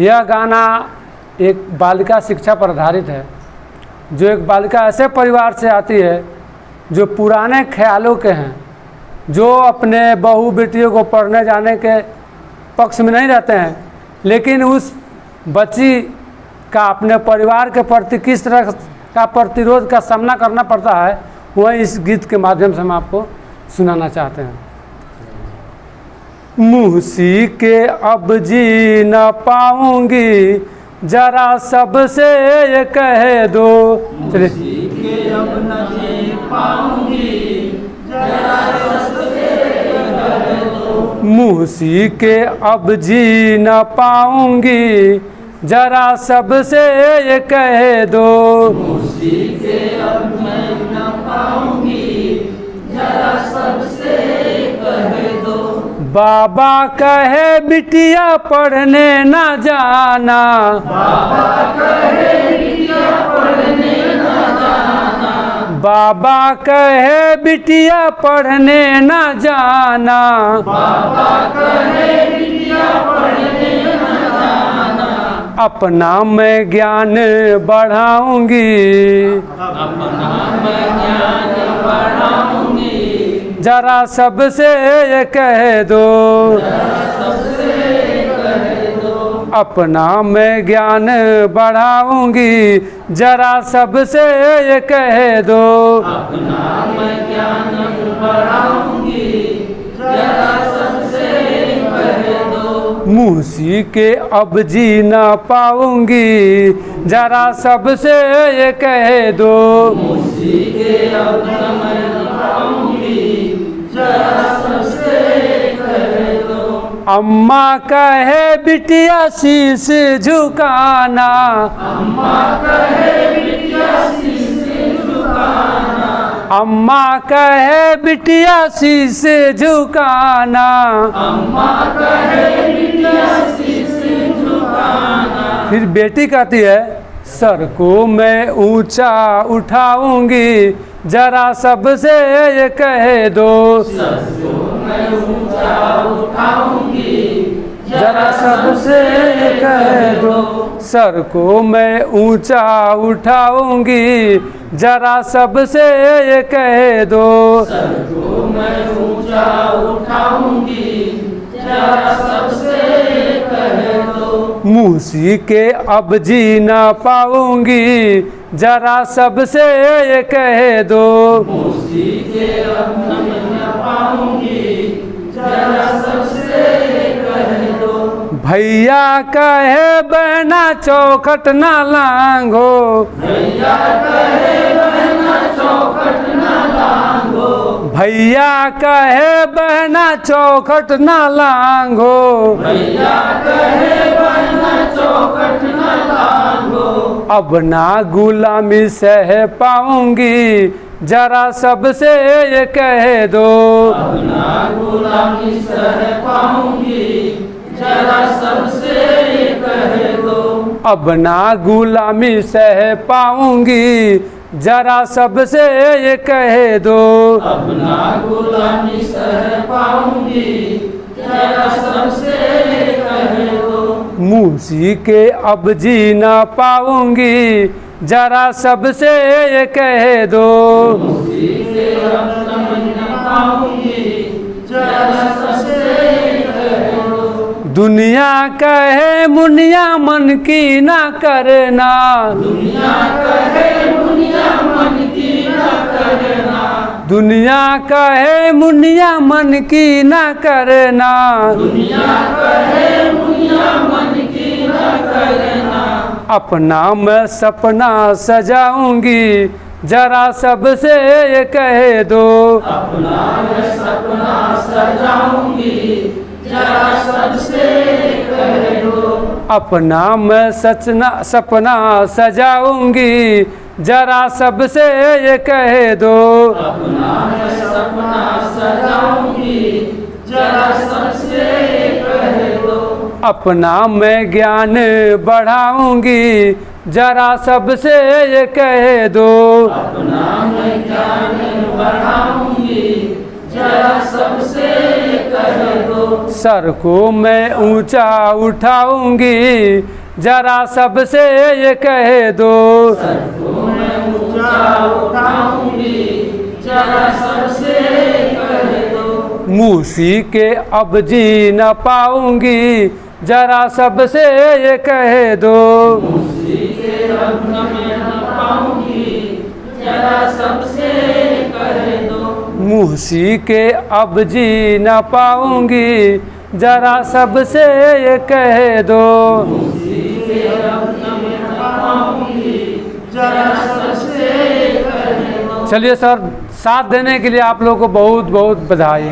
यह गाना एक बालिका शिक्षा पर आधारित है। जो एक बालिका ऐसे परिवार से आती है जो पुराने ख्यालों के हैं, जो अपने बहू बेटियों को पढ़ने जाने के पक्ष में नहीं रहते हैं, लेकिन उस बच्ची का अपने परिवार के प्रति किस तरह का प्रतिरोध का सामना करना पड़ता है, वह इस गीत के माध्यम से हम आपको सुनाना चाहते हैं। मुँहसी के अब जी न पाऊंगी, जरा सबसे ये कह दो। मुँहसी के अब न जी पाऊंगी, जरा सबसे ये कह दो। मुँहसी के अब जी न पाऊंगी, जरा सबसे ये कह दो। मुँहसी के अब मैं न पाऊंगी, जरा सबसे ये कह दो। बाबा कहे बिटिया पढ़ने न जाना, बाबा कहे बिटिया पढ़ने न जाना। बाबा कहे बिटिया पढ़ने न जाना। बाबा कहे बिटिया पढ़ने न जाना। अपना मैं ज्ञान बढ़ाऊंगी, अपना मैं ज्ञान बढ़ाऊंगी, जरा सबसे ये कह दो। सबसे कह दो। अपना मैं ज्ञान बढ़ाऊंगी, जरा सबसे ये कह दो। अपना मैं ज्ञान बढ़ाऊंगी, जरा सबसे कह दो। मुँहसी के अब जी न पाऊंगी, जरा सबसे ये कह दो। मुँहसी के अब न मैं पाऊंगी, जरा सबसे कह दो। अम्मा कहे बिटिया शीश झुकाना, अम्मा कहे बिटिया शीश झुकाना। अम्मा कहे बिटिया शीश झुकाना। अम्मा कहे बिटिया शीश झुकाना। फिर बेटी कहती है, सर को मैं ऊंचा उठाऊंगी, जरा सबसे ये कह दो। सर को मैं ऊंचा उठाऊंगी, जरा सबसे ये कह दो। सर को मैं ऊंचा उठाऊंगी, जरा सबसे ये कह दो। सर को मैं ऊंचा उठाऊंगी, जरा सबसे कह दो। मुँहसी के अब जी न पाऊंगी, जरा सबसे ये कह दो। मुँहसी के अब न पाऊंगी, जरा सबसे कह दो। भैया कहे बहना चौखट न लांघो, भैया कहे बहना चौखट न लांघो। भैया कहे बहना चौखट न लांघो। भैया कहे बहना चौखट न लांघो। अब ना गुलामी सह पाऊंगी, जरा सबसे ये कह दो। अपना गुलामी सह पाऊंगी, जरा सबसे कह दो। अब ना गुलामी सह पाऊंगी, जरा सबसे ये कह दो। अपना गुलामी सह पाऊंगी, जरा सबसे कह दो। मुँहसी के अब जी न पाऊंगी, जरा सबसे ये कह दो। मुँहसी के अब न पाऊंगी, जरा सबसे कह दो। दुनिया कहे मुनिया मन की ना करना, दुनिया कहे मुनिया मन की न करना। दुनिया कहे मुनिया मन की ना करना। दुनिया कहे मुनिया मन की न करना। अपना मैं सपना सजाऊंगी, जरा सबसे ये कह दो। अपना मैं सपना सजाऊंगी, जरा सबसे कह दो। अपना मैं सपना सजाऊंगी, जरा सबसे ये कह दो। अपना मैं सपना सजाऊंगी, जरा सबसे कह दो। अपना मैं ज्ञान बढ़ाऊंगी, जरा सबसे ये कह दो। अपना मैं ज्ञान बढ़ाऊंगी, जरा सबसे कह दो। सर को मैं ऊंचा उठाऊंगी जरा सबसे ये कह दो। सर को मैं ऊंचा उठाऊंगी जरा सबसे कह दो। मूसी के अब जी न पाऊंगी जरा सबसे ये कह दो। मूसी के अब न पाऊंगी जरा सबसे कह दो। मूसी के अब जी न पाऊंगी जरा सबसे ये कह दो। मूसी के अब न पाऊंगी जरा सबसे कह दो। चलिए सर, साथ देने के लिए आप लोगों को बहुत बहुत बधाई।